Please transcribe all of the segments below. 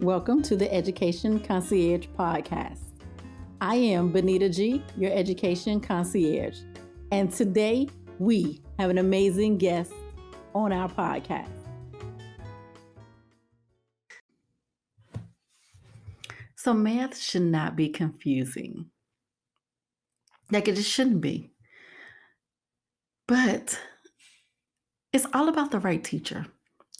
welcome to the Education Concierge Podcast. I am Benita G, your Education Concierge, and today we have an amazing guest on our podcast. So math should not be confusing. Like it just shouldn't be. But it's all about the right teacher.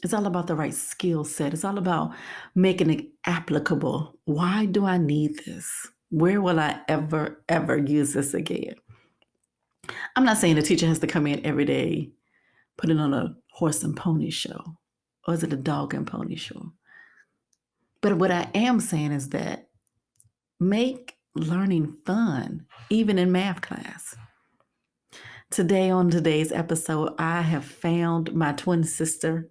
It's all about the right skill set. It's all about making it applicable. Why do I need this? Where will I ever use this again? I'm not saying the teacher has to come in every day, putting on a horse and pony show, or is it a dog and pony show? But what I am saying is that make learning fun, even in math class. Today, on today's episode, I have found my twin sister,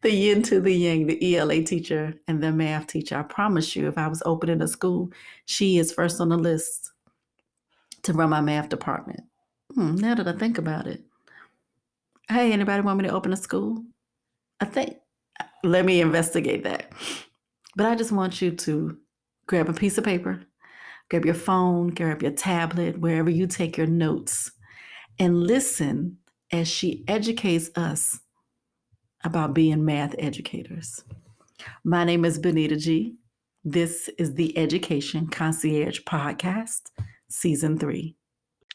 the yin to the yang, the ELA teacher and the math teacher. I promise you, if I was opening a school, she is first on the list to run my math department. Now that I think about it. Hey, anybody want me to open a school? Let me investigate that. But I just want you to grab a piece of paper, grab your phone, grab your tablet, wherever you take your notes, and listen as she educates us about being math educators. My name is Benita G. This is the Education Concierge Podcast, Season 3.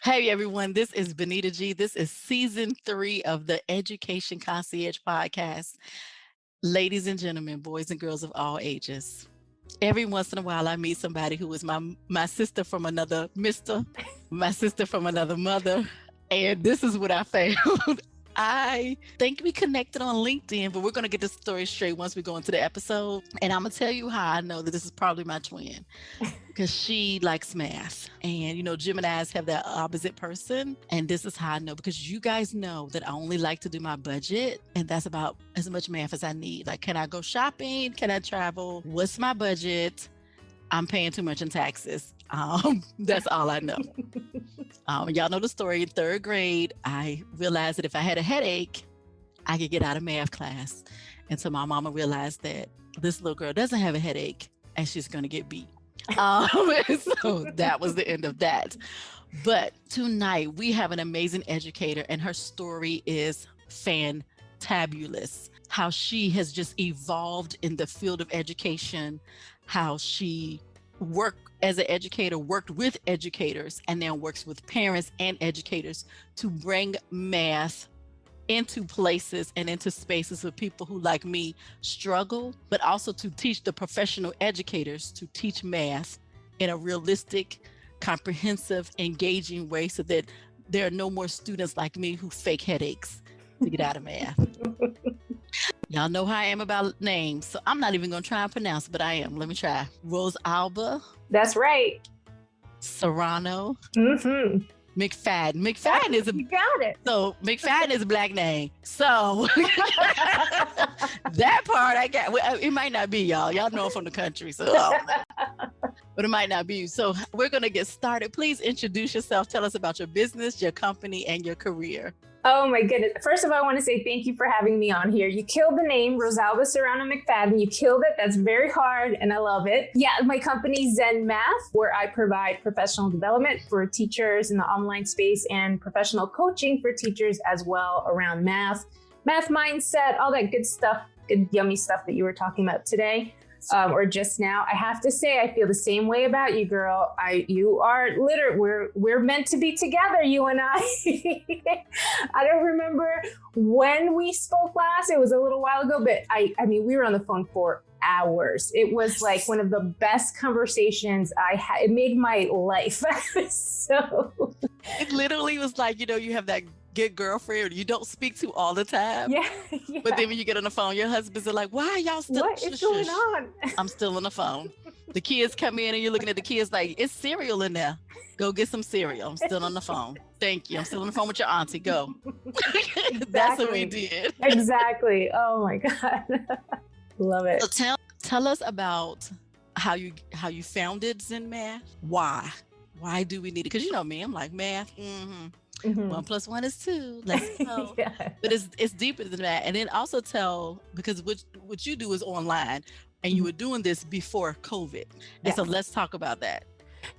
Hey everyone, this is Benita G. This is Season 3 of the Education Concierge Podcast. Ladies and gentlemen, boys and girls of all ages. Every once in a while, I meet somebody who is my sister from another mister, my sister from another mother, and this is what I found. I think we connected on LinkedIn, but we're going to get this story straight once we go into the episode. And I'm going to tell you how I know that this is probably my twin, because she likes math. And, you know, Geminis have that opposite person. And this is how I know, because you guys know that I only like to do my budget. And that's about as much math as I need. Like, can I go shopping? Can I travel? What's my budget? I'm paying too much in taxes. That's all I know. Y'all know the story. In 3rd grade, I realized that if I had a headache, I could get out of math class. And so my mama realized that this little girl doesn't have a headache and she's going to get beat. So that was the end of that. But tonight we have an amazing educator and her story is fantabulous. How she has just evolved in the field of education, how she worked as an educator, worked with educators, and then works with parents and educators to bring math into places and into spaces of people who, like me, struggle, but also to teach the professional educators to teach math in a realistic, comprehensive, engaging way so that there are no more students like me who fake headaches to get out of math. Y'all know how I am about names, so I'm not even going to try and pronounce it, but I am. Let me try. Rosalba. That's right. Serrano. Mm-hmm. McFadden. McFadden is You got it. So McFadden is a black name. So that part I got. Well, it might not be y'all. Y'all know I'm from the country, so but it might not be. So we're going to get started. Please introduce yourself. Tell us about your business, your company, and your career. Oh my goodness. First of all, I want to say thank you for having me on here. You killed the name, Rosalba Serrano McFadden. You killed it. That's very hard and I love it. Yeah, my company Zenned Math, where I provide professional development for teachers in the online space and professional coaching for teachers as well around math mindset, all that good stuff, good yummy stuff that you were talking about today. Or just now. I have to say, I feel the same way about you, girl. You are we're meant to be together, you and I. I don't remember when we spoke last. It was a little while ago, but I mean, we were on the phone for hours. It was like one of the best conversations I had. It made my life. So it literally was like, you know, you have that good girlfriend you don't speak to all the time. Yeah. But then when you get on the phone, your husbands are like, why are y'all still? What is going on? I'm still on the phone. The kids come in and you're looking at the kids like, it's cereal in there. Go get some cereal. I'm still on the phone. Thank you. I'm still on the phone with your auntie. Go. Exactly. That's what we did. Exactly. Oh my God. Love it. So tell us about how you founded Zenned Math. Why do we need it? Because you know me, I'm like math. Mhm. 1 + 1 is 2. Let's go. Yeah. But it's deeper than that. And then also tell, because what you do is online, and you were doing this before COVID. And so Yes. let's talk about that.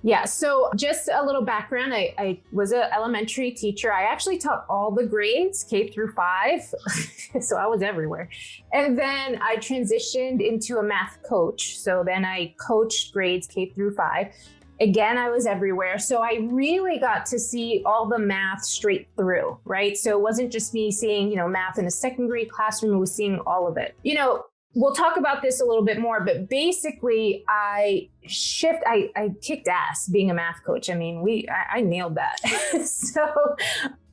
Yeah, so just a little background. I was an elementary teacher. I actually taught all the grades, K through 5. So I was everywhere. And then I transitioned into a math coach. So then I coached grades K through 5. Again, I was everywhere. So I really got to see all the math straight through, right? So it wasn't just me seeing, math in a second grade classroom, it was seeing all of it. We'll talk about this a little bit more, but basically I kicked ass being a math coach. I mean, I nailed that.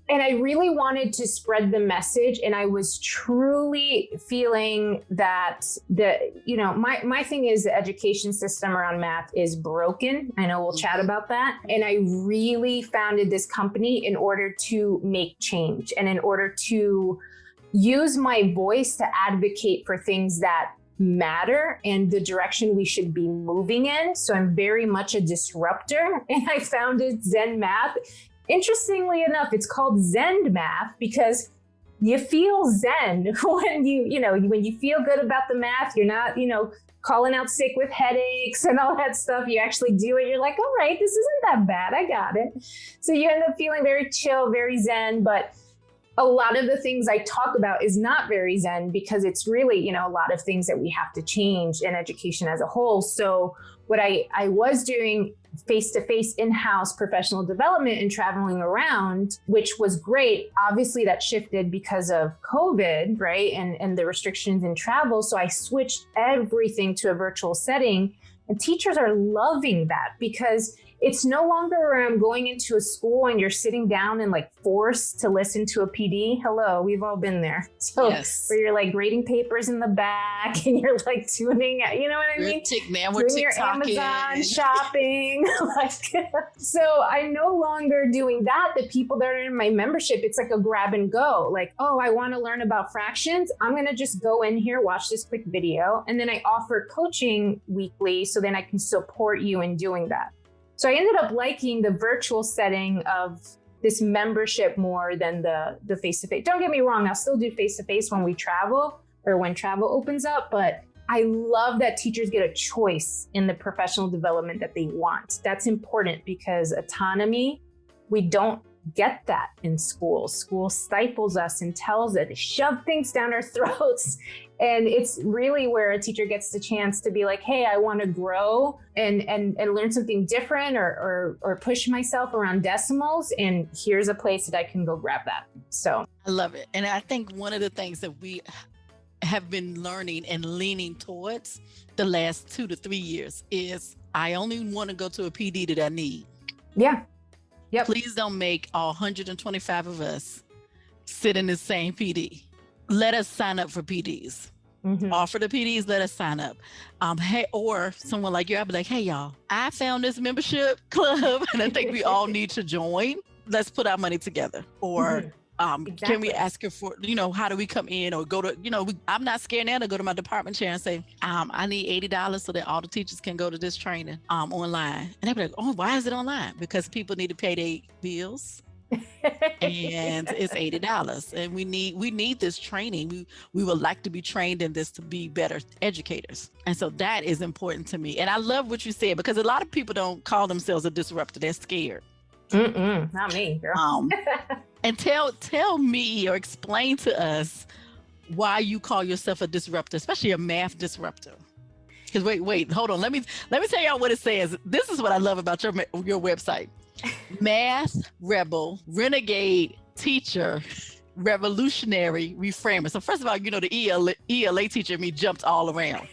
And I really wanted to spread the message, and I was truly feeling that my thing is the education system around math is broken. I know we'll chat about that. And I really founded this company in order to make change and in order to use my voice to advocate for things that matter and the direction we should be moving in. So I'm very much a disruptor, and I founded Zenned Math. Interestingly enough, it's called Zenned Math because you feel zen when you feel good about the math. You're not, calling out sick with headaches and all that stuff. You actually do it. You're like, all right, this isn't that bad. I got it. So you end up feeling very chill, very zen, but a lot of the things I talk about is not very zen because it's really, a lot of things that we have to change in education as a whole. So what I was doing face-to-face in-house professional development and traveling around, which was great. Obviously that shifted because of COVID, right? And the restrictions in travel. So I switched everything to a virtual setting, and teachers are loving that because it's no longer where I'm going into a school and you're sitting down and forced to listen to a PD. Hello, we've all been there. So Yes. where you're grading papers in the back and you're tuning out, you know what I mean? We're doing your Amazon shopping. So I'm no longer doing that. The people that are in my membership, it's like a grab and go. Oh, I want to learn about fractions. I'm going to just go in here, watch this quick video. And then I offer coaching weekly. So then I can support you in doing that. So I ended up liking the virtual setting of this membership more than the face-to-face. Don't get me wrong, I'll still do face-to-face when we travel or when travel opens up, but I love that teachers get a choice in the professional development that they want. That's important because autonomy, we don't get that in school. School stifles us and tells us to shove things down our throats. And it's really where a teacher gets the chance to be like, hey, I want to grow and learn something different or push myself around decimals. And here's a place that I can go grab that. So I love it. And I think one of the things that we have been learning and leaning towards the last 2 to 3 years is I only want to go to a PD that I need. Yeah. Yep. Please don't make all 125 of us sit in the same PD. Let us sign up for PDs. Mm-hmm. Offer the PDs, let us sign up. Hey, or someone like you, I'll be like, hey, y'all, I found this membership club and I think we all need to join. Let's put our money together. Or exactly. Can we ask her for, how do we come in or go to, I'm not scared now to go to my department chair and say, I need $80 so that all the teachers can go to this training online. And they'll be like, oh, why is it online? Because people need to pay their bills. And it's $80 and we need this training. We would like to be trained in this to be better educators. And so that is important to me. And I love what you said because a lot of people don't call themselves a disruptor. They're scared. Not me, girl. And tell me or explain to us why you call yourself a disruptor, especially a math disruptor. Because wait, hold on. Let me tell y'all what it says. This is what I love about your website. Math rebel, renegade teacher, revolutionary reframer. So first of all, the ELA teacher in me jumped all around.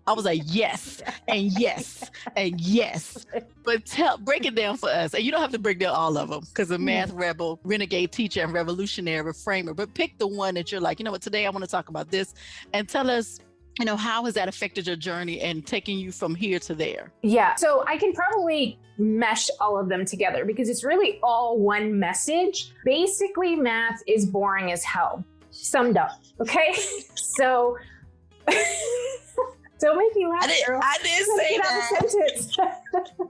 I was like, yes, and yes, and yes. But break it down for us. And you don't have to break down all of them because a math rebel, renegade teacher, and revolutionary reframer. But pick the one that you're like, you know what, today I want to talk about this. And tell us, how has that affected your journey and taking you from here to there? Yeah, so I can probably mesh all of them together because it's really all one message. Basically, math is boring as hell, summed up, okay? So, don't make me laugh, girl. I didn't say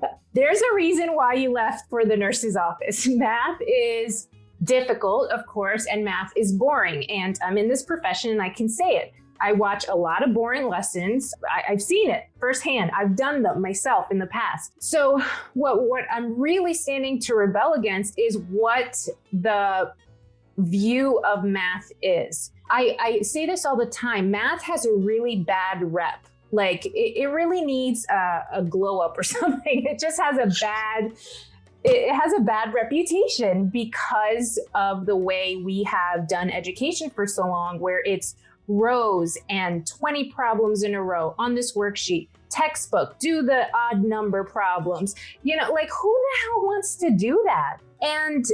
that. There's a reason why you left for the nurse's office. Math is difficult, of course, and math is boring. And I'm in this profession and I can say it. I watch a lot of boring lessons. I've seen it firsthand. I've done them myself in the past. So what I'm really standing to rebel against is what the view of math is. I say this all the time. Math has a really bad rep. Like it really needs a glow up or something. It just has a bad reputation because of the way we have done education for so long, where it's rows and 20 problems in a row on this worksheet, textbook, do the odd number problems. Like who the hell wants to do that? And,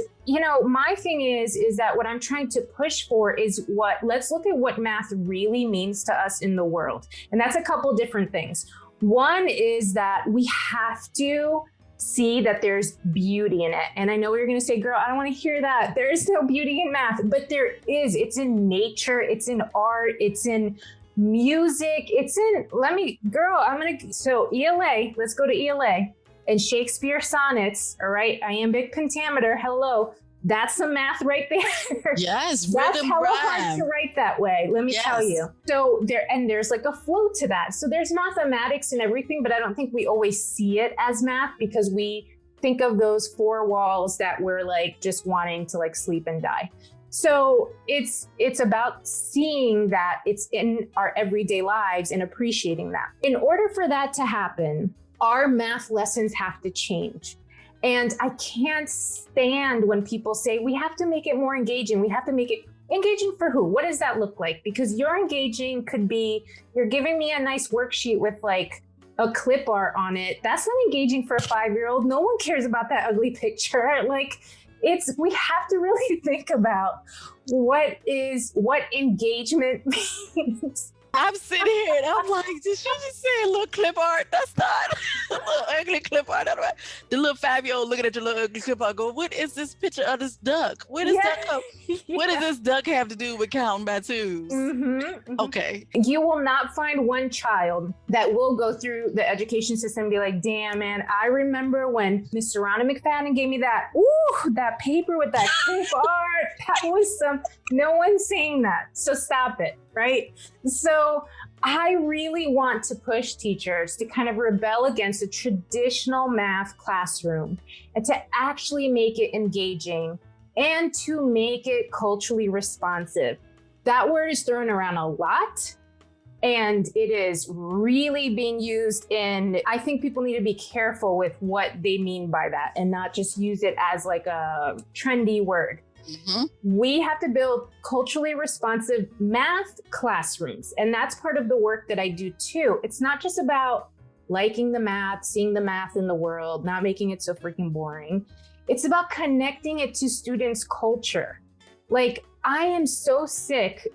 my thing is that what I'm trying to push for is let's look at what math really means to us in the world. And that's a couple different things. One is that we have to see that there's beauty in it. And I know you're going to say, girl, I don't want to hear that. There is no beauty in math, but there is. It's in nature. It's in art. It's in music. It's in, so ELA, let's go to ELA. And Shakespeare sonnets, all right, iambic pentameter, hello. That's some math right there. Yes, that's rhythm hella rhyme. hard to write that way, let me tell you. So there's like a flow to that. So there's mathematics and everything, but I don't think we always see it as math because we think of those four walls that we're like just wanting to like sleep and die. So it's about seeing that it's in our everyday lives and appreciating that. In order for that to happen, our math lessons have to change. And I can't stand when people say, we have to make it more engaging. We have to make it engaging for who? What does that look like? Because your engaging could be, you're giving me a nice worksheet with like a clip art on it. That's not engaging for a 5-year-old. No one cares about that ugly picture. Like we have to really think about what engagement means. I'm sitting here and I'm like, did she just say a little clip art? That's not a little ugly clip art. The little 5-year-old looking at your little ugly clip art go, what is this picture of this duck? Where does duck come? What does this duck have to do with counting by twos? Okay. You will not find one child that will go through the education system and be like, damn, man, I remember when Miss Serrano McFadden gave me that paper with that clip art. That was no one's saying that. So stop it. Right? So I really want to push teachers to kind of rebel against a traditional math classroom and to actually make it engaging and to make it culturally responsive. That word is thrown around a lot and it is really being used I think people need to be careful with what they mean by that and not just use it as like a trendy word. We have to build culturally responsive math classrooms. And that's part of the work that I do too. It's not just about liking the math, seeing the math in the world, not making it so freaking boring. It's about connecting it to students' culture. Like, I am so sick.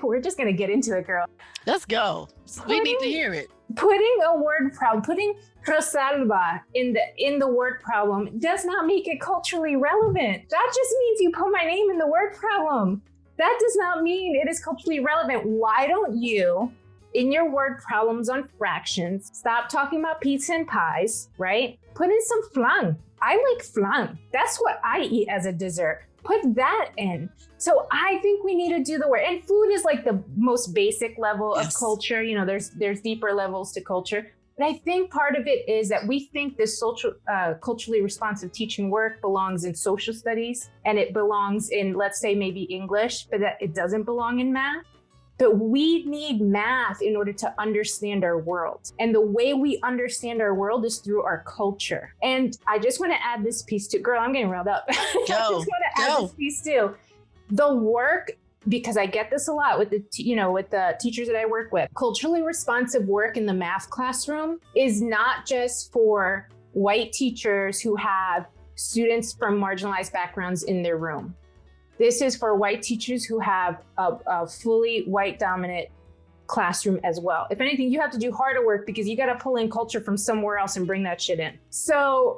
We're just going to get into it, girl. Let's go. We need to hear it. Putting a word problem, putting Rosalba in the word problem does not make it culturally relevant. That just means you put my name in the word problem. That does not mean it is culturally relevant. Why don't you, in your word problems on fractions, stop talking about pizza and pies, right? Put in some flan. I like flan. That's what I eat as a dessert. Put that in. So I think we need to do the work. And food is like the most basic level of culture. There's deeper levels to culture. But I think part of it is that we think this culturally responsive teaching work belongs in social studies and it belongs in, let's say, maybe English, but that it doesn't belong in math. But we need math in order to understand our world. And the way we understand our world is through our culture. And I just want to add this piece too. Girl, I'm getting riled up. I just want to add this piece too. The work, because I get this a lot with the teachers that I work with, culturally responsive work in the math classroom is not just for white teachers who have students from marginalized backgrounds in their room. This is for white teachers who have a fully white dominant classroom as well. If anything, you have to do harder work because you got to pull in culture from somewhere else and bring that shit in. So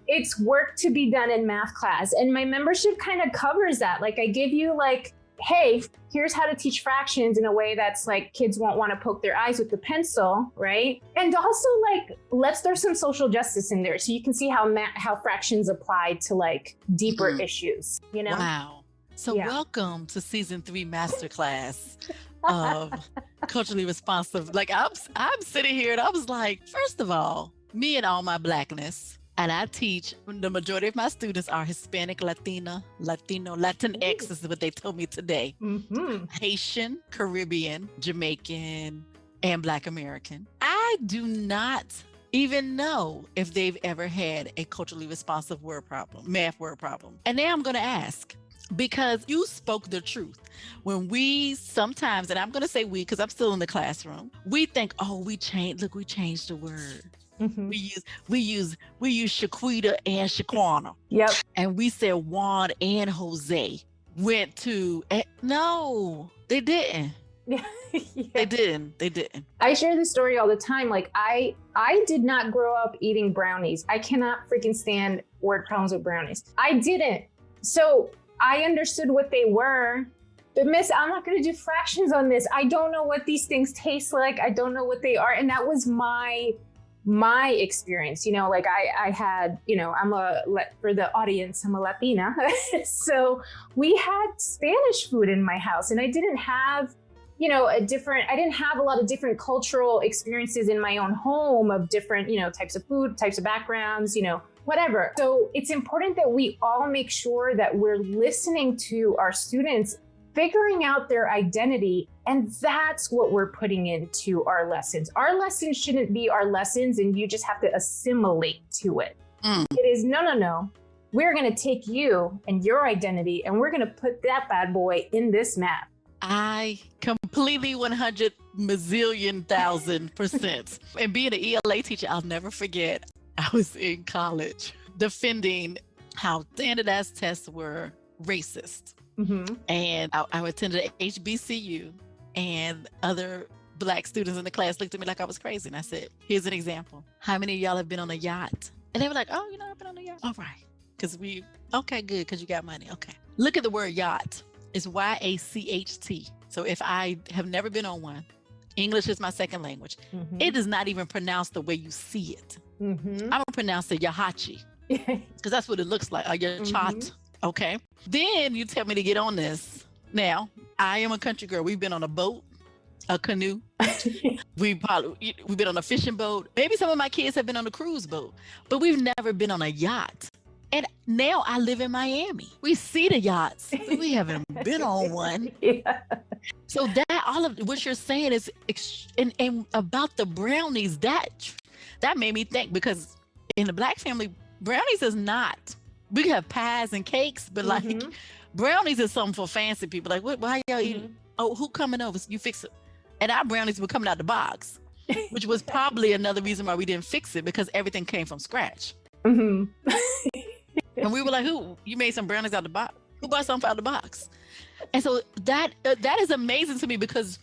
it's work to be done in math class. And my membership kind of covers that. Like I give you like hey, here's how to teach fractions in a way that's like kids won't want to poke their eyes with the pencil, right? And also like, let's throw some social justice in there so you can see how fractions apply to like deeper issues, you know? Wow. So welcome to season 3 masterclass of culturally responsive. Like I'm sitting here and I was like, first of all, me and all my blackness, and I teach, the majority of my students are Hispanic, Latino, Latinx is what they told me today. Haitian, Caribbean, Jamaican, and Black American. I do not even know if they've ever had a culturally responsive word problem, math word problem. And now I'm going to ask, because you spoke the truth. When we sometimes, and I'm going to say we, because I'm still in the classroom, we think, oh, we changed the word. We use Shaquita and Shaquana. Yep. And we said Juan and Jose went to, no, they didn't. They didn't. I share this story all the time. Like I did not grow up eating brownies. I cannot freaking stand word problems with brownies. I didn't. So I understood what they were. But Miss, I'm not going to do fractions on this. I don't know what these things taste like. I don't know what they are. And that was my experience, you know, like I had, you know, for the audience, I'm a Latina. So we had Spanish food in my house and I didn't have, you know, I didn't have a lot of different cultural experiences in my own home of different, you know, types of food, types of backgrounds, you know, whatever. So it's important that we all make sure that we're listening to our students, figuring out their identity. And that's what we're putting into our lessons. Our lessons shouldn't be our lessons and you just have to assimilate to it. It is, no. We're going to take you and your identity and we're going to put that bad boy in this math. I completely 100 mazillion thousand%. And being an ELA teacher, I'll never forget, I was in college defending how standardized tests were racist. And I attended a HBCU and other Black students in the class looked at me like I was crazy. And I said, here's an example. How many of y'all have been on a yacht? And they were like, oh, you know, I've been on a yacht. All right. Okay, good. Because you got money. Okay. Look at the word yacht. It's YACHT. So if I have never been on one, English is my second language. It is not even pronounced the way you see it. I'm going to pronounce it yahachi because that's what it looks like. A yacht. Okay. Then you tell me to get on this. Now, I am a country girl. We've been on a boat, a canoe. We've been on a fishing boat. Maybe some of my kids have been on a cruise boat, but we've never been on a yacht. And now I live in Miami. We see the yachts, but we haven't been on one. So that all of what you're saying is, and about the brownies, that made me think, because in the Black family, brownies is not. We have pies and cakes, but like brownies is something for fancy people. Like, why y'all eating? Oh, who coming over? You fix it. And our brownies were coming out the box, which was probably another reason why we didn't fix it, because everything came from scratch. And we were like, you made some brownies out the box? Who bought something out the box? And so that is amazing to me, because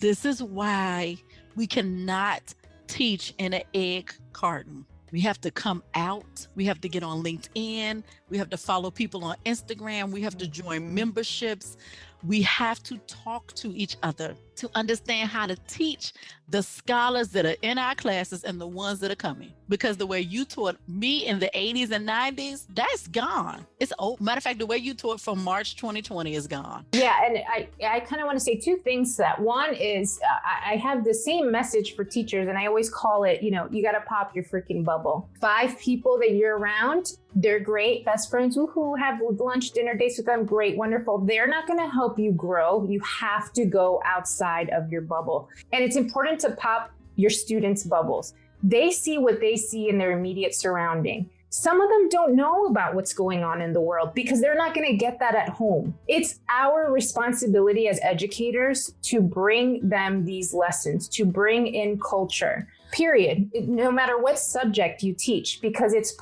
this is why we cannot teach in an egg carton. We have to come out. We have to get on LinkedIn. We have to follow people on Instagram. We have to join memberships. We have to talk to each other to understand how to teach the scholars that are in our classes and the ones that are coming. Because the way you taught me in the 80s and 90s, that's gone. It's old. Matter of fact, the way you taught from March 2020 is gone. Yeah, and I kind of want to say two things to that. One is I have the same message for teachers, and I always call it, you know, you got to pop your freaking bubble. 5 people that you're around, they're great, best friends, who have lunch, dinner dates with them, great, wonderful. They're not going to help you grow. You have to go outside of your bubble. And it's important to pop your students' bubbles. They see what they see in their immediate surrounding. Some of them don't know about what's going on in the world because they're not going to get that at home. It's our responsibility as educators to bring them these lessons, to bring in culture, period. No matter what subject you teach, because it's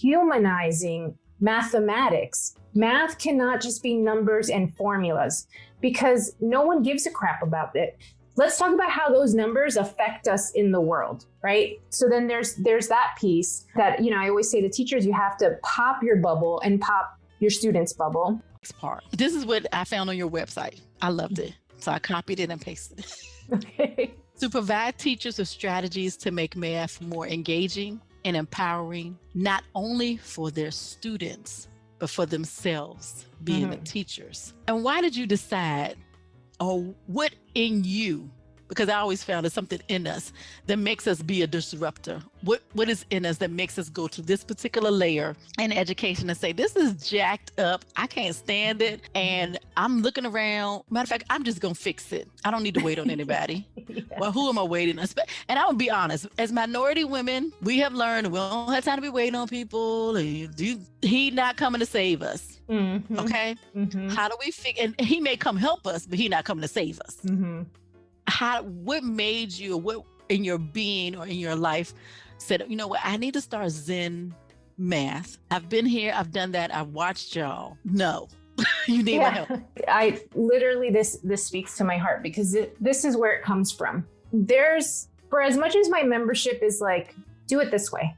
humanizing mathematics. Math cannot just be numbers and formulas, because no one gives a crap about it. Let's talk about how those numbers affect us in the world, right? So then there's that piece that, you know, I always say to teachers, you have to pop your bubble and pop your students' bubble. part. This is what I found on your website. I loved it. So I copied it and pasted it. Okay. To provide teachers with strategies to make math more engaging and empowering, not only for their students, but for themselves, being the teachers. And why did you decide, or what in you, because I always found there's something in us that makes us be a disruptor. What is in us that makes us go to this particular layer in education and say, this is jacked up, I can't stand it, and I'm looking around. Matter of fact, I'm just going to fix it. I don't need to wait on anybody. Yeah. Well, who am I waiting on? And I would be honest, as minority women, we have learned we don't have time to be waiting on people. He not coming to save us. Mm-hmm. Okay? Mm-hmm. How do we figure, and he may come help us, but he not coming to save us. Mm-hmm. What made you, what in your being or in your life said, you know what, I need to start Zenned Math. I've been here, I've done that, I've watched y'all. No, you need my help. I literally, this speaks to my heart, because this is where it comes from. For as much as my membership is like, do it this way,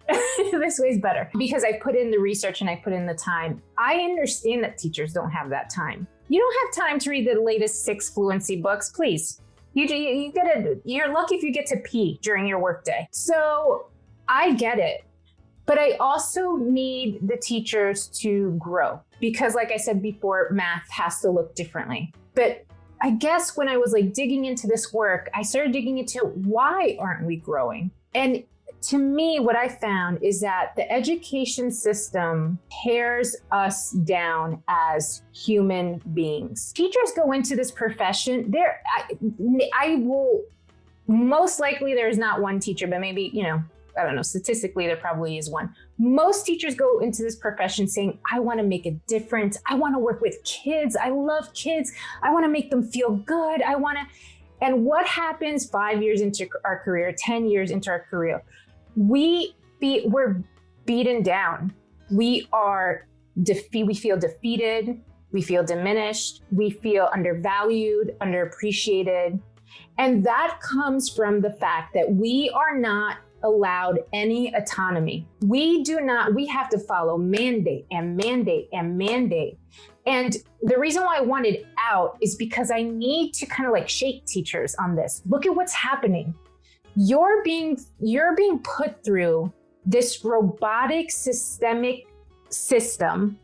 this way is better, because I put in the research and I put in the time. I understand that teachers don't have that time. You don't have time to read the latest 6 fluency books, please. You're lucky if you get to pee during your workday. So I get it, but I also need the teachers to grow, because like I said before, math has to look differently. But I guess when I was like digging into this work, I started digging into why aren't we growing? And to me, what I found is that the education system tears us down as human beings. Teachers go into this profession, I will, most likely there's not one teacher, but maybe, I don't know, statistically there probably is one. Most teachers go into this profession saying, I want to make a difference. I want to work with kids. I love kids. I want to make them feel good. And what happens 5 years into our career, 10 years into our career? We're beaten down. We feel defeated. We feel diminished. We feel undervalued, underappreciated. And that comes from the fact that we are not allowed any autonomy. We have to follow mandate and mandate and mandate. And the reason why I wanted out is because I need to kind of like shake teachers on this. Look at what's happening. You're being put through this robotic systemic system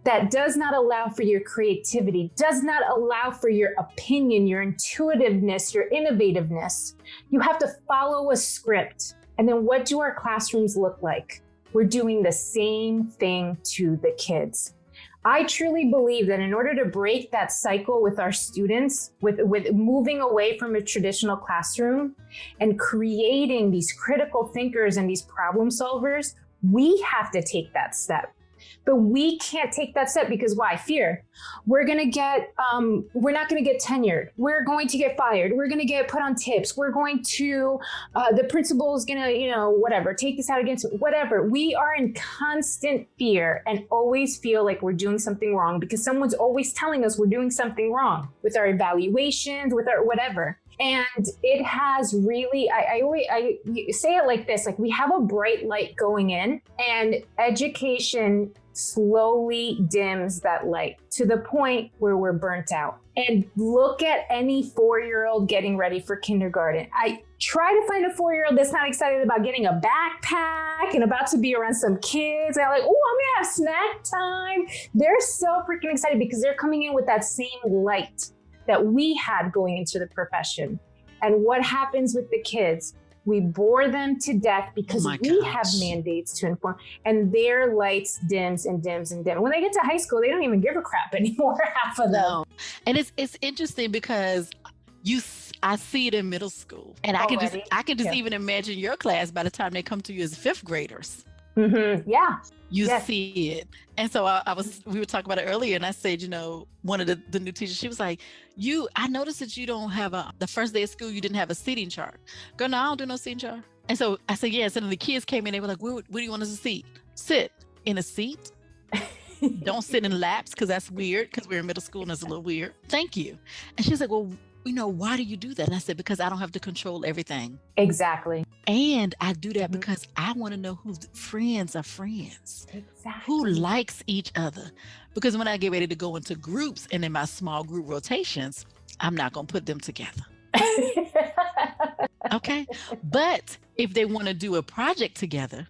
that does not allow for your creativity, does not allow for your opinion, your intuitiveness, your innovativeness. You have to follow a script. And then what do our classrooms look like? We're doing the same thing to the kids. I truly believe that in order to break that cycle with our students, with moving away from a traditional classroom and creating these critical thinkers and these problem solvers, we have to take that step. But we can't take that step because why? Fear. We're not going to get tenured. We're going to get fired. We're going to get put on tips. We're going to, the principal is going to, whatever, take this out against whatever. We are in constant fear and always feel like we're doing something wrong because someone's always telling us we're doing something wrong with our evaluations, with our whatever. And it has really, I say it like this, like we have a bright light going in and education slowly dims that light to the point where we're burnt out. And look at any 4-year-old getting ready for kindergarten. I try to find a 4-year-old that's not excited about getting a backpack and about to be around some kids. They're like, oh, I'm gonna have snack time. They're so freaking excited because they're coming in with that same light that we had going into the profession. And what happens with the kids? We bore them to death because we have mandates to inform, and their lights dims and dims and dims. When they get to high school, they don't even give a crap anymore, half of them. No. And it's interesting because I see it in middle school, and I can just even imagine your class by the time they come to you as 5th graders. Mm-hmm. Yeah. You see it. And so we were talking about it earlier, and I said, one of the new teachers, she was like, I noticed that you don't have the first day of school, you didn't have a seating chart. Girl, no, I don't do no seating chart. And so I said, yes. And then the kids came in, they were like, where do you want us to sit? Sit in a seat. Don't sit in laps because that's weird because we're in middle school and it's a little weird. Thank you. And she's like, well, why do you do that? And I said, because I don't have to control everything. Exactly. And I do that because I want to know whose friends are friends, who likes each other. Because when I get ready to go into groups and in my small group rotations, I'm not going to put them together. Okay. But if they want to do a project together,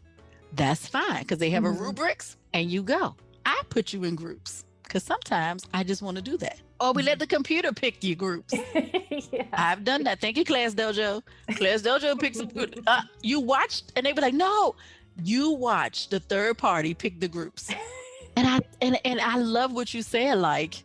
that's fine because they have a rubrics and you go. I put you in groups because sometimes I just want to do that. Or we let the computer pick your groups. Yeah. I've done that. Thank you, Class Dojo. Class Dojo picks you watched, and they were like, no, you watch the third party pick the groups. And I love what you said. Like,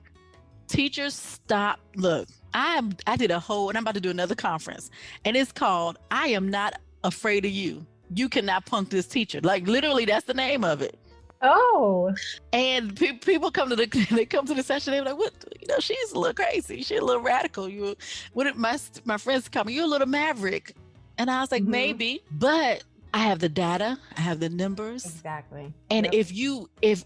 teachers stop. Look, I did a whole, and I'm about to do another conference, and it's called "I Am Not Afraid of You. You Cannot Punk This Teacher." Like, literally, that's the name of it. Oh. And people come to the session. They're like, "What? She's a little crazy. She's a little radical. My friends call me, you're a little maverick." And I was like, maybe, but I have the data, I have the numbers. Exactly. And if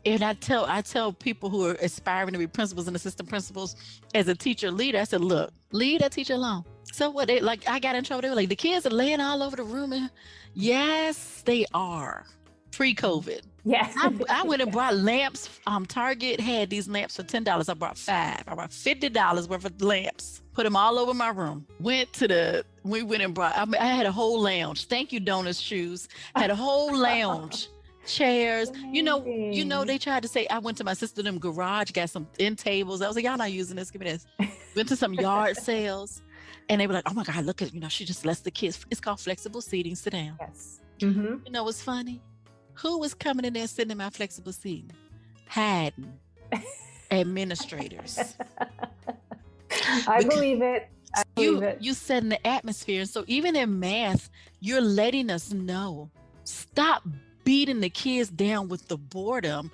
I tell people who are aspiring to be principals and assistant principals, as a teacher leader, I said, look, leave that teacher alone. So what? I got in trouble. They were like, the kids are laying all over the room. And yes, they are. Pre-COVID. Yes. I went and brought lamps. Target had these lamps for $10. I brought 5. I brought $50 worth of lamps. Put them all over my room. We went and brought, I had a whole lounge. Thank you, Donuts Shoes. Had a whole lounge, chairs. They tried to say, I went to my sister's garage, got some end tables. I was like, y'all not using this, give me this. Went to some yard sales. And they were like, oh my God, look at, she just lets the kids, it's called flexible seating, sit down. Yes. You know what's funny? Who was coming in there sitting in my flexible seating? Hiding. Administrators. I believe it. You set in the atmosphere. And so even in math, you're letting us know, stop beating the kids down with the boredom.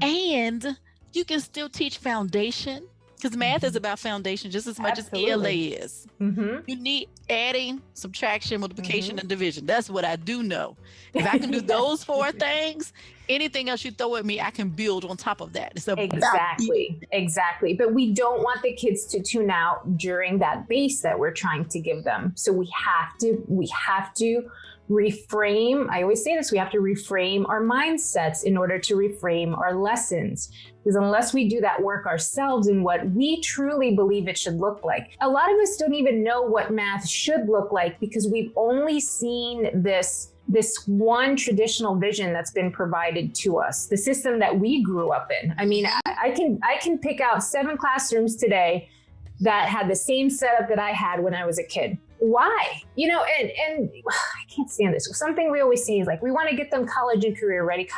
And you can still teach foundation. Because math is about foundation just as much as ELA is. You need adding, subtraction, multiplication, and division. That's what I do know. If I can do those 4 things, anything else you throw at me, I can build on top of that. Exactly. But we don't want the kids to tune out during that base that we're trying to give them. So we have to reframe. I always say this, we have to reframe our mindsets in order to reframe our lessons. Because unless we do that work ourselves in what we truly believe it should look like, a lot of us don't even know what math should look like because we've only seen this one traditional vision that's been provided to us, the system that we grew up in. I mean, I can pick out 7 classrooms today that had the same setup that I had when I was a kid. Why? And I can't stand this. Something we always say is like, we want to get them college and career ready.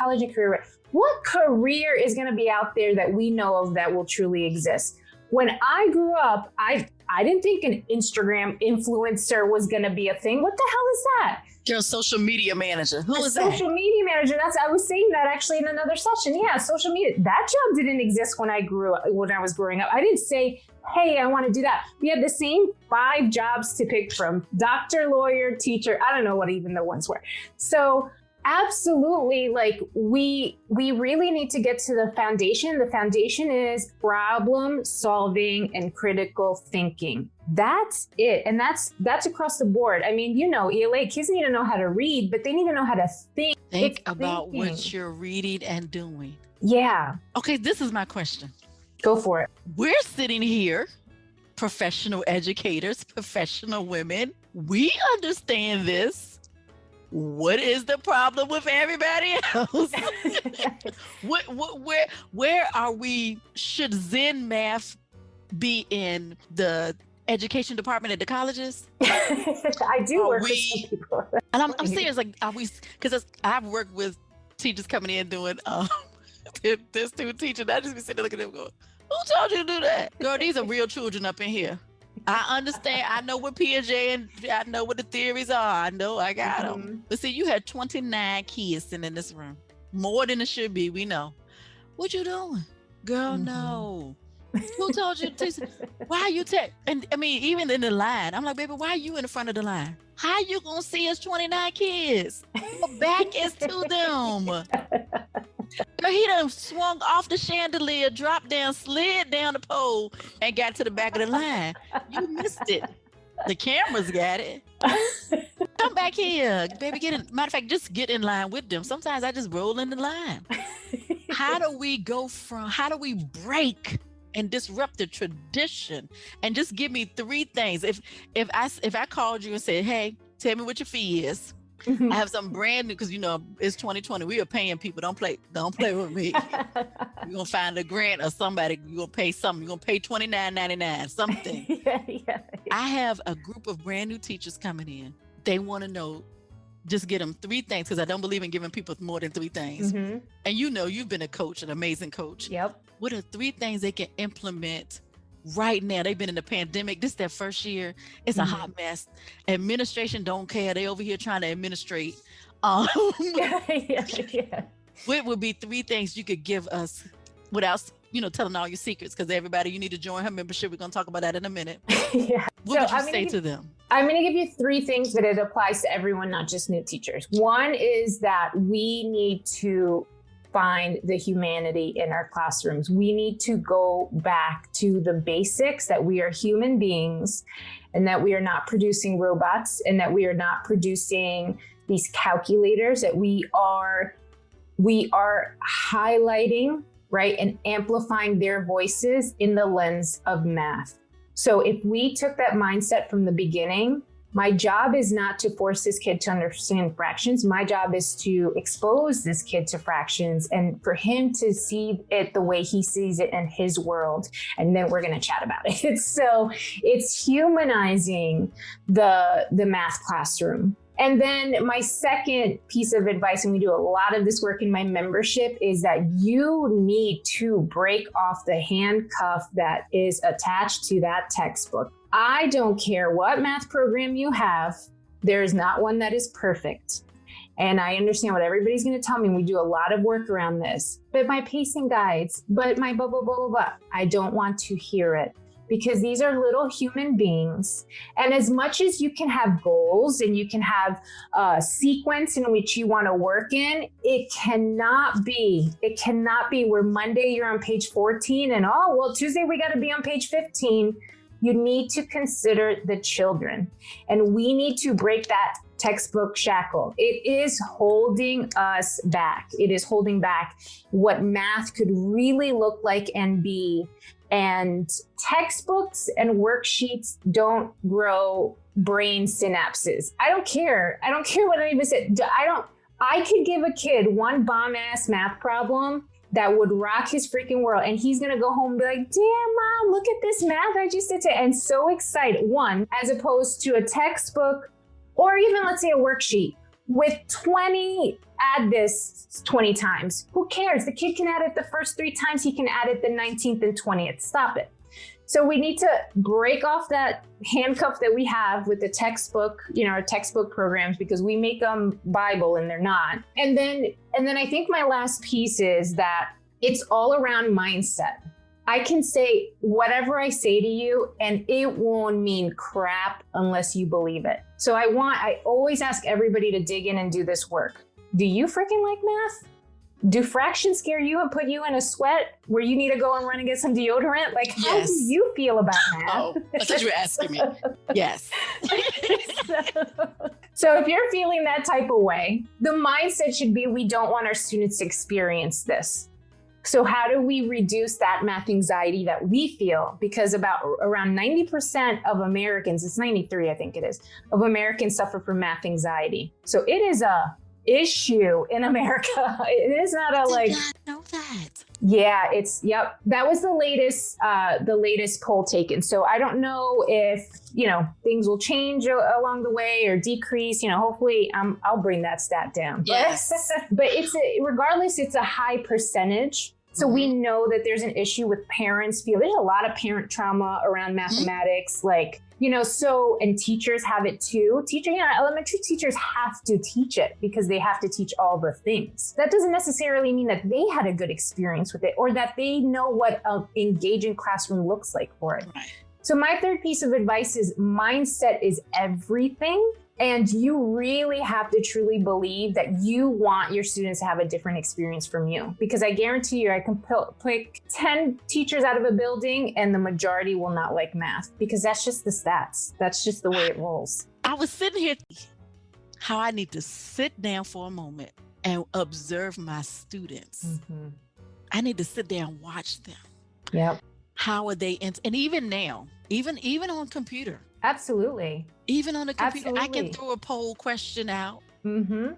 What career is going to be out there that we know of that will truly exist? When I grew up, I didn't think an Instagram influencer was going to be a thing. What the hell is that? You're a social media manager. Who is that? Social media manager. I was saying that actually in another session. Yeah, social media. That job didn't exist when I was growing up. I didn't say, hey, I want to do that. We had the same 5 jobs to pick from: doctor, lawyer, teacher. I don't know what even the ones were. So absolutely, like we really need to get to the foundation. The foundation is problem solving and critical thinking. That's it. And that's across the board. I mean, ELA, kids need to know how to read, but they need to know how to think. Think about what you're reading and doing. Yeah. Okay, this is my question. Go for it. We're sitting here, professional educators, professional women. We understand this. What is the problem with everybody else? Where are we? Should Zenned Math be in the education department at the colleges? I do work with some people. And I'm serious. Like, are we? Because I've worked with teachers coming in doing this student teaching. I just be sitting there looking at them going, "Who told you to do that?" Girl, these are real children up in here. I understand. I know what Piaget and I know what the theories are. I know I got them. But see, you had 29 kids sitting in this room. More than it should be. We know. What you doing? Girl, no. Who told you to? Why are you and I mean, even in the line, I'm like, baby, why are you in the front of the line? How you gonna see us 29 kids? Your back is to them. No, he done swung off the chandelier, dropped down, slid down the pole, and got to the back of the line. You missed it. The cameras got it. Come back here, baby. Get in. Matter of fact, just get in line with them. Sometimes I just roll in the line. How do we break and disrupt the tradition? And just give me 3 things. If I called you and said, hey, tell me what your fee is. I have something brand new, because it's 2020. We are paying people. Don't play with me. You're gonna find a grant or somebody. You're gonna pay something. You're gonna pay $29.99, something. Yeah. I have a group of brand new teachers coming in. They want to know, just get them 3 things, because I don't believe in giving people more than 3 things. And you've been a coach, an amazing coach. Yep. What are 3 things they can implement right now? They've been in the pandemic. This is their first year. It's a hot mess. Administration don't care. They over here trying to administrate. Yeah. What would be 3 things you could give us without, telling all your secrets? Because everybody, you need to join her membership. We're going to talk about that in a minute. Yeah. What would you say to them? I'm going to give you 3 things, but it applies to everyone, not just new teachers. One is that we need to find the humanity in our classrooms. We need to go back to the basics, that we are human beings and that we are not producing robots, and that we are not producing these calculators, that we are highlighting, right, and amplifying their voices in the lens of math. So if we took that mindset from the beginning, my job is not to force this kid to understand fractions. My job is to expose this kid to fractions and for him to see it the way he sees it in his world. And then we're going to chat about it. So it's humanizing the math classroom. And then my second piece of advice, and we do a lot of this work in my membership, is that you need to break off the handcuff that is attached to that textbook. I don't care what math program you have. There is not one that is perfect. And I understand what everybody's going to tell me. We do a lot of work around this, but my pacing guides, but my blah, blah, blah, blah, blah. I don't want to hear it, because these are little human beings. And as much as you can have goals and you can have a sequence in which you want to work in, it cannot be where Monday you're on page 14 and Tuesday we got to be on page 15. You need to consider the children, and we need to break that textbook shackle. It is holding us back. It is holding back what math could really look like and be. And textbooks and worksheets don't grow brain synapses. I don't care. I don't care what anyone said. I could give a kid one bomb ass math problem that would rock his freaking world, and he's gonna go home and be like, damn mom, look at this math I just did today, and so excited. One, as opposed to a textbook, or even let's say a worksheet with 20, add this 20 times. Who cares? The kid can add it the first 3 times, he can add it the 19th and 20th. Stop it. So we need to break off that handcuff that we have with the textbook, our textbook programs, because we make them Bible and they're not. And then I think my last piece is that it's all around mindset. I can say whatever I say to you and it won't mean crap unless you believe it. So I always ask everybody to dig in and do this work. Do you freaking like math? Do fractions scare you and put you in a sweat where you need to go and run and get some deodorant? Like, how do you feel about math? Oh, I thought you were asking me. Yes. So if you're feeling that type of way, the mindset should be, we don't want our students to experience this. So how do we reduce that math anxiety that we feel? Because around 90% of Americans, it's 93, I think it is, of Americans suffer from math anxiety. So it is a issue in America. It is not a like. I did not know that. Yeah, yep. That was the latest poll taken. So I don't know if, things will change along the way or decrease, hopefully I'll bring that stat down. Yes. But regardless, it's a high percentage. So we know that there's an issue with parents there's a lot of parent trauma around mathematics, and teachers have it too. Elementary teachers have to teach it because they have to teach all the things. That doesn't necessarily mean that they had a good experience with it or that they know what an engaging classroom looks like for it. Right. So my third piece of advice is mindset is everything. And you really have to truly believe that you want your students to have a different experience from you. Because I guarantee you, I can pick 10 teachers out of a building and the majority will not like math, because that's just the stats. That's just the way it rolls. I was sitting here how I need to sit down for a moment and observe my students. Mm-hmm. I need to sit there and watch them. Yep. How are they? And even now, even on computer. Absolutely. Even on the computer, Absolutely. I can throw a poll question out. Mm-hmm.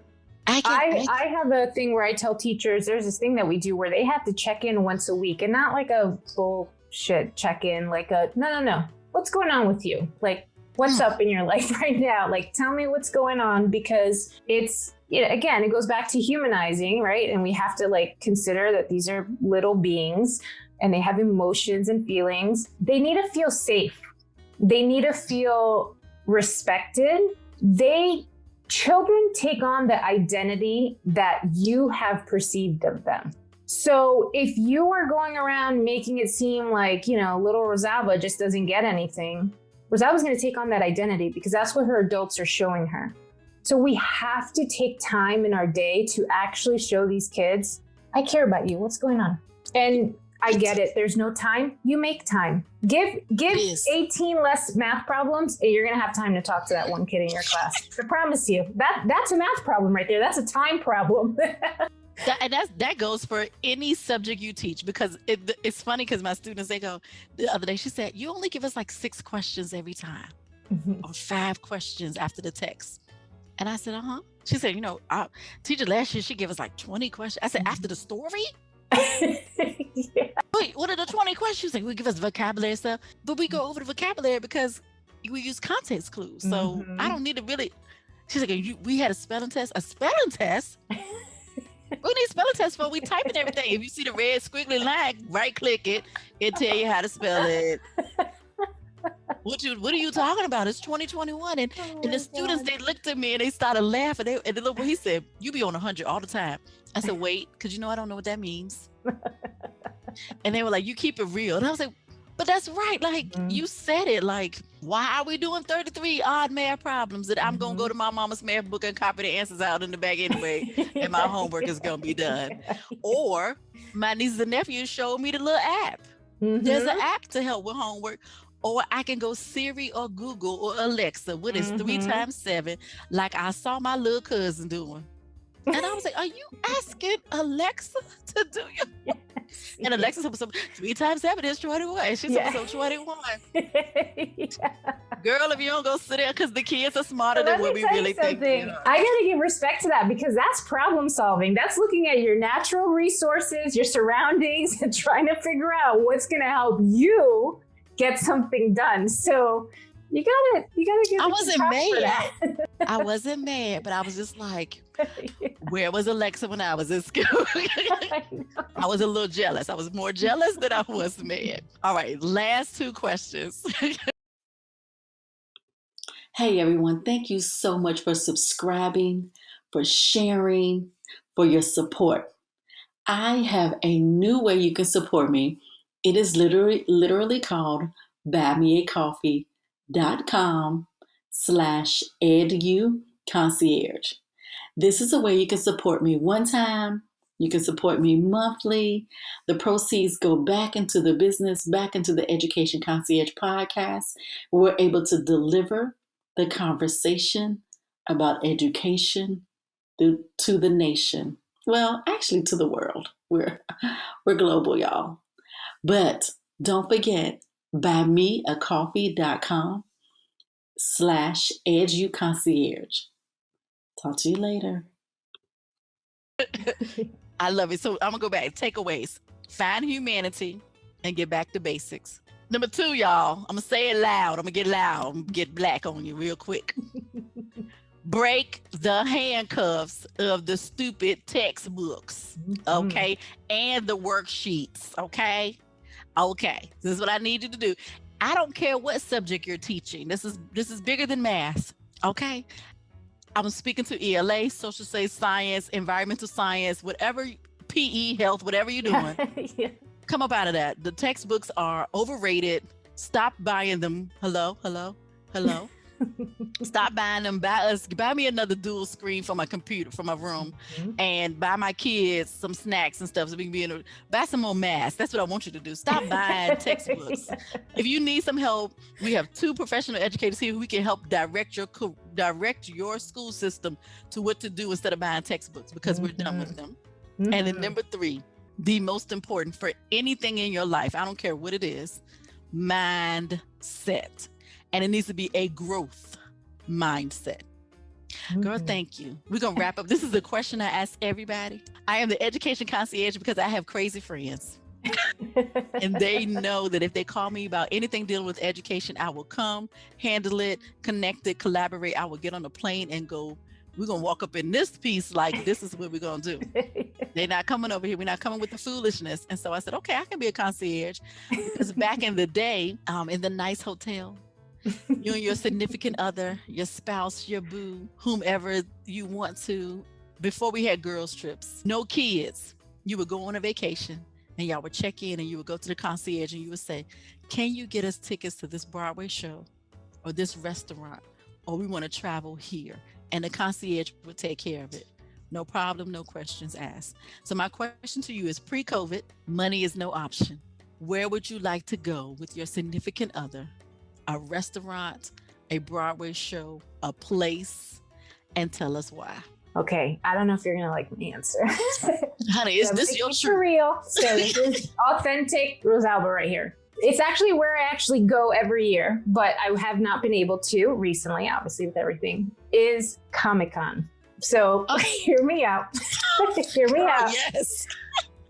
I have a thing where I tell teachers, there's this thing that we do where they have to check in once a week, and not like a bullshit check in, like a no. What's going on with you? Like, what's up in your life right now? Like, tell me what's going on, because it's, again, it goes back to humanizing, right? And we have to like consider that these are little beings and they have emotions and feelings. They need to feel safe. They need to feel respected. Children take on the identity that you have perceived of them. So if you are going around making it seem like, little Rosalba just doesn't get anything, Rosalba's going to take on that identity because that's what her adults are showing her. So we have to take time in our day to actually show these kids, I care about you. What's going on? And I get it. There's no time. You make time. Give 18 less math problems, and you're going to have time to talk to that one kid in your class. I promise you. That's a math problem right there. That's a time problem. That goes for any subject you teach, because it's funny because my students, they go, the other day, she said, you only give us like 6 questions every time, or 5 questions after the text. And I said, She said, our teacher last year, she gave us like 20 questions. I said, after the story? Yeah. Wait, what are the 20 questions? Like, we give us vocabulary stuff, but we go over the vocabulary because we use context clues. So I don't need to really. She's like, we had a spelling test. A spelling test? We need spelling tests for we type and everything. If you see the red squiggly line, right click it. It tell you how to spell it. What are you talking about? It's 2021. And the students, they looked at me and they started laughing. And the little boy, he said, you be on 100 all the time. I said, wait, because I don't know what that means. And they were like, you keep it real. And I was like, but that's right. Like, you said it. Like, why are we doing 33 odd math problems that I'm going to go to my mama's math book and copy the answers out in the back anyway, and my homework is going to be done? Or my nieces and nephews showed me the little app. There's an app to help with homework. Or I can go Siri or Google or Alexa, what is 3 times 7, like I saw my little cousin doing. And I was like, are you asking Alexa to do your? Yes. And Alexa said, 3 times 7 is 21. And she said, so 21. Girl, if you don't go sit there, because the kids are smarter than what we really think. I got to give respect to that, because that's problem solving. That's looking at your natural resources, your surroundings, and trying to figure out what's going to help you get something done. So you gotta give. I wasn't mad. I wasn't mad, but I was just like, where was Alexa when I was in school? I was a little jealous. I was more jealous than I was mad. All right, last 2 questions. Hey everyone, thank you so much for subscribing, for sharing, for your support. I have a new way you can support me. It is literally called buymeacoffee.com/educoncierge. This is a way you can support me one time. You can support me monthly. The proceeds go back into the business, back into the Education Concierge podcast. We're able to deliver the conversation about education to the nation. Well, actually to the world. We're global, y'all. But don't forget, buymeacoffee.com/educoncierge. Talk to you later. I love it. So I'm going to go back. Takeaways. Find humanity and get back to basics. Number 2, y'all, I'm going to say it loud. I'm going to get loud. I'm going to get black on you real quick. Break the handcuffs of the stupid textbooks, okay? And the worksheets, okay? Okay, this is what I need you to do. I don't care what subject you're teaching. This is bigger than math, okay? I'm speaking to ELA, social studies, science, environmental science, whatever, PE, health, whatever you're doing. Yeah. Come up out of that. The textbooks are overrated. Stop buying them. Hello. Stop buying them. Buy me another dual screen for my computer, for my room, and buy my kids some snacks and stuff so we can be buy some more masks. That's what I want you to do. Stop buying textbooks. Yeah. If you need some help, we have 2 professional educators here who can help direct your school system to what to do instead of buying textbooks, because we're done with them. And then number 3, the most important for anything in your life, I don't care what it is, mindset. And it needs to be a growth mindset. Girl, thank you. We're going to wrap up. This is a question I ask everybody. I am the education concierge because I have crazy friends. And they know that if they call me about anything dealing with education, I will come, handle it, connect it, collaborate. I will get on a plane and go, we're going to walk up in this piece like this is what we're going to do. They're not coming over here. We're not coming with the foolishness. And so I said, okay, I can be a concierge. Because back in the day, in the nice hotel, you and your significant other, your spouse, your boo, whomever you want to, before we had girls trips, no kids, you would go on a vacation and y'all would check in and you would go to the concierge and you would say, can you get us tickets to this Broadway show or this restaurant, or we want to travel here? And the concierge would take care of it. No problem, no questions asked. So my question to you is, pre-COVID, money is no option. Where would you like to go with your significant other? A restaurant, a Broadway show, a place, and tell us why. Okay, I don't know if you're gonna like my answer. Honey, is this your truth? truth? For real. So this is authentic Rosalba right here. It's actually where I actually go every year, but I have not been able to recently, obviously with everything, is Comic-Con. So hear me out. Hear me out. Yes.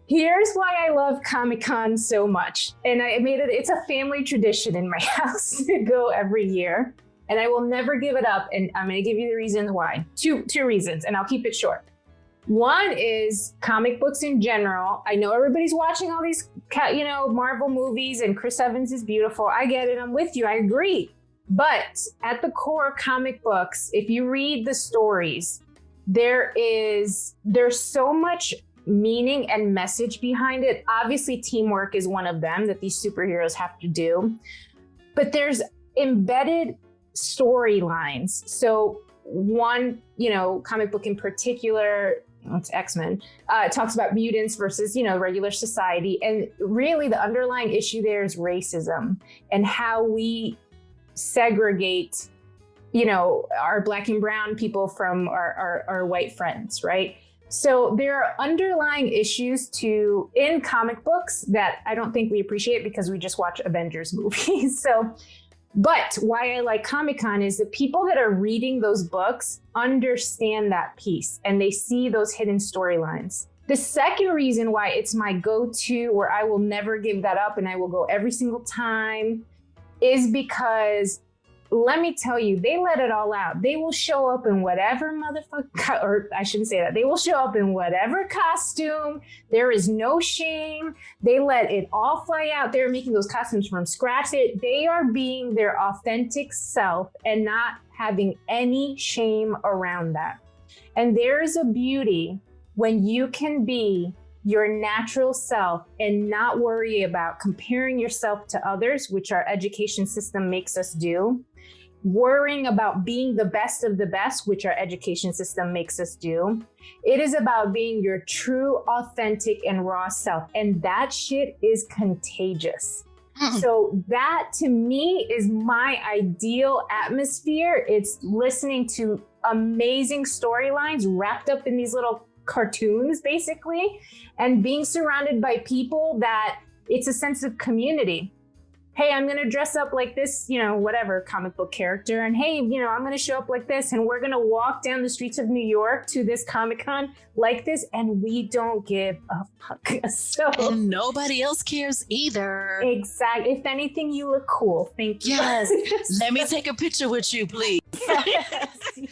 Here's why I love Comic-Con so much. And it's a family tradition in my house to go every year. And I will never give it up. And I'm going to give you the reasons why. Two reasons, and I'll keep it short. One is comic books in general. I know everybody's watching all these, Marvel movies, and Chris Evans is beautiful. I get it. I'm with you. I agree. But at the core, comic books, if you read the stories, there's so much meaning and message behind it. Obviously, teamwork is one of them that these superheroes have to do. But there's embedded storylines. So one, comic book in particular, it's X-Men, talks about mutants versus, regular society. And really the underlying issue there is racism and how we segregate, our Black and brown people from our white friends, right? So there are underlying issues in comic books that I don't think we appreciate because we just watch Avengers movies. But why I like Comic-Con is the people that are reading those books understand that piece and they see those hidden storylines. The second reason why it's my go-to, where I will never give that up and I will go every single time, is because, let me tell you, they let it all out. They will show up in whatever or I shouldn't say that. They will show up in whatever costume. There is no shame. They let it all fly out. They're making those costumes from scratch. They are being their authentic self and not having any shame around that. And there is a beauty when you can be your natural self and not worry about comparing yourself to others, which our education system makes us do. Worrying about being the best of the best, which our education system makes us do. It is about being your true, authentic, and raw self. And that shit is contagious. So that to me is my ideal atmosphere. It's listening to amazing storylines wrapped up in these little cartoons, basically, and being surrounded by people that it's a sense of community. Hey, I'm going to dress up like this, whatever comic book character. And hey, I'm going to show up like this. And we're going to walk down the streets of New York to this Comic-Con like this. And we don't give a fuck. And nobody else cares either. Exactly. If anything, you look cool. Thank you. Yes. Let me take a picture with you, please.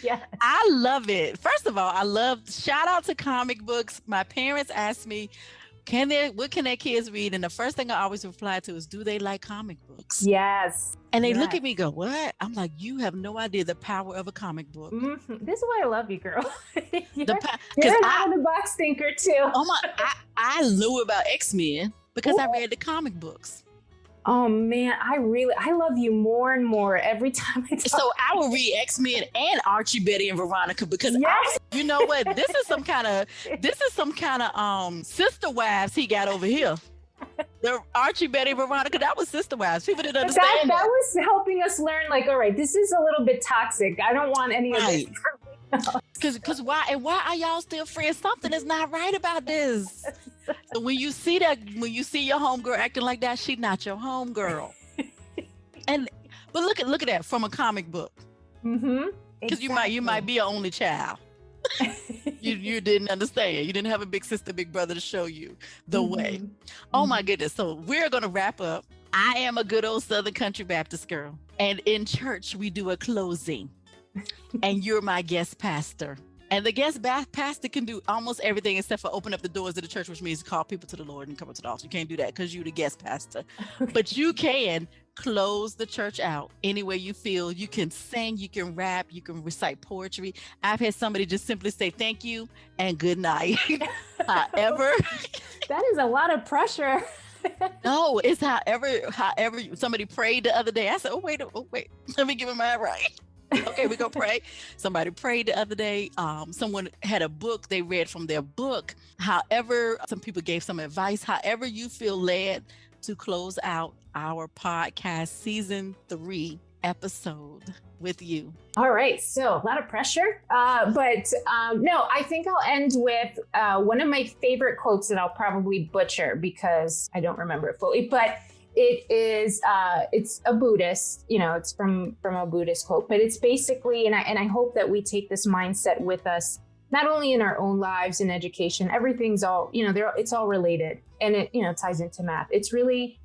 Yes. I love it. First of all, shout out to comic books. My parents asked me, what can their kids read? And the first thing I always reply to is, do they like comic books? Yes. And they look at me and go, what? I'm like, you have no idea the power of a comic book. Mm-hmm. This is why I love you, girl. You're an out-of-the-box thinker, too. I knew about X-Men because I read the comic books. Oh man, I love you more and more every time I talk. So I will read X-Men and Archie, Betty, and Veronica because you know what? This is some kind of sister wives he got over here. The Archie, Betty, Veronica, that was sister wives. People didn't understand that was helping us learn, like, all right, this is a little bit toxic. I don't want any of this. Because why are y'all still friends? Something is not right about this. So when you see your homegirl acting like that, she's not your homegirl. But look at that from a comic book. Mm-hmm. Because you might be an only child. you didn't understand. You didn't have a big sister, big brother to show you the way. Oh my goodness. So we're gonna wrap up. I am a good old Southern Country Baptist girl. And in church, we do a closing. And you're my guest pastor. And the guest pastor can do almost everything except for open up the doors of the church, which means call people to the Lord and come up to the altar. You can't do that because you're the guest pastor. But you can close the church out any way you feel. You can sing, you can rap, you can recite poetry. I've had somebody just simply say thank you and good night. However, that is a lot of pressure. No, it's however somebody prayed the other day. I said, oh wait, let me give it my right. Okay, we're gonna pray. Somebody prayed the other day. Someone had a book they read from their book. However, some people gave some advice. However you feel led to close out our podcast season 3 episode with you. All right, so a lot of pressure, but no, I think I'll end with one of my favorite quotes that I'll probably butcher because I don't remember it fully, but it's a Buddhist, it's from a Buddhist quote, but it's basically, and I hope that we take this mindset with us, not only in our own lives and education, everything's all, it's all related, and it, ties into math. It's really,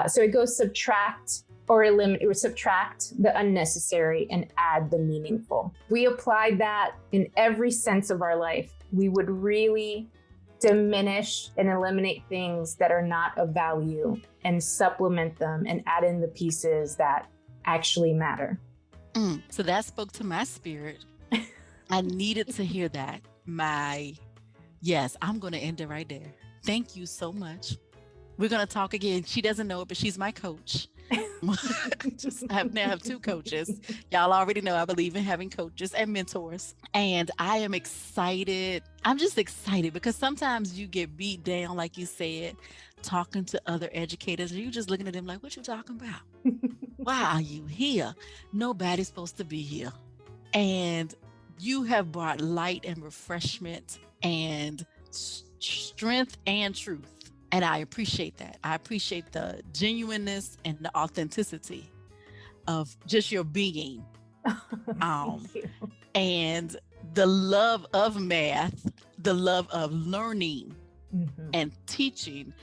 so it goes subtract or eliminate, or subtract the unnecessary and add the meaningful. We applied that in every sense of our life. We would really diminish and eliminate things that are not of value and supplement them and add in the pieces that actually matter. So that spoke to my spirit. I needed to hear that. Yes, I'm going to end it right there. Thank you so much. We're going to talk again. She doesn't know it, but she's my coach. I now have 2 coaches. Y'all already know I believe in having coaches and mentors. And I am excited. I'm just excited because sometimes you get beat down, like you said, talking to other educators, and you just looking at them like, what you talking about? Why are you here? Nobody's supposed to be here. And you have brought light and refreshment and strength and truth. And I appreciate that. I appreciate the genuineness and the authenticity of just your being. Thank you. And the love of math, the love of learning and teaching.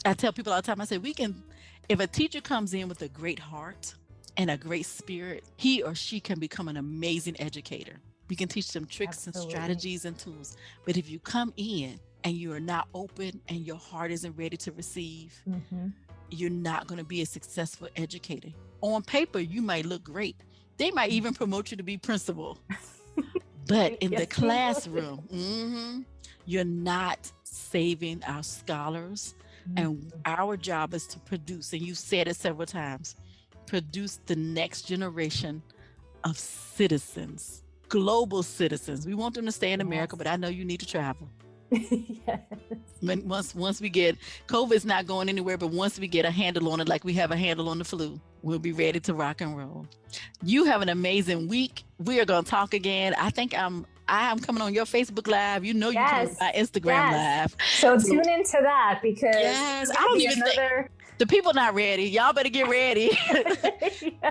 I tell people all the time, I say, if a teacher comes in with a great heart and a great spirit, he or she can become an amazing educator. We can teach them tricks and strategies and tools. But if you come in and you are not open and your heart isn't ready to receive, you're not going to be a successful educator. On paper, you might look great. They might even promote you to be principal. But in the classroom, you're not saving our scholars. And our job is to produce, and you said it several times, produce the next generation of citizens, global citizens. We want them to stay in America, but I know you need to travel. Yes. Once we get, COVID's not going anywhere, but once we get a handle on it, like we have a handle on the flu, we'll be ready to rock and roll. You have an amazing week. We are going to talk again. I think I'm coming on your Facebook Live. You know, you come on my Instagram Live. So tune into that because I don't even think the people not ready. Y'all better get ready.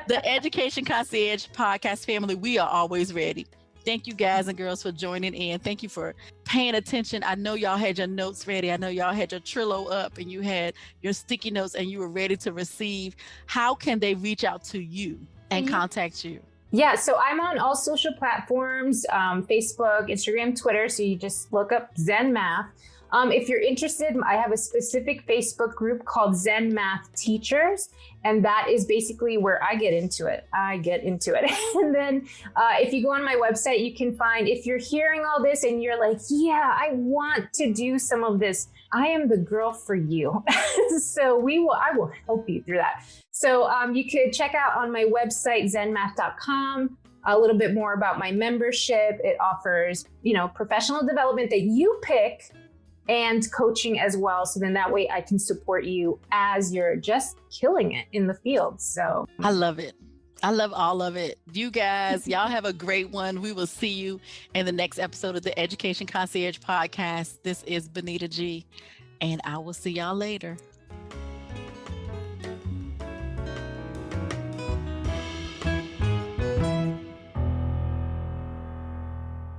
The Education Concierge podcast family, we are always ready. Thank you guys and girls for joining in. Thank you for paying attention. I know y'all had your notes ready. I know y'all had your Trello up and you had your sticky notes and you were ready to receive. How can they reach out to you and contact you? Yeah, so I'm on all social platforms, Facebook, Instagram, Twitter. So you just look up Zenned Math. If you're interested, I have a specific Facebook group called Zenned Math Teachers, and that is basically where I get into it. And then if you go on my website, you can find, if you're hearing all this and you're like, yeah, I want to do some of this, I am the girl for you. So I will help you through that. So you could check out on my website, zennedmath.com, a little bit more about my membership. It offers, professional development that you pick and coaching as well. So then that way I can support you as you're just killing it in the field. So I love it. I love all of it. You guys, y'all have a great one. We will see you in the next episode of the Education Concierge Podcast. This is Benita G, and I will see y'all later.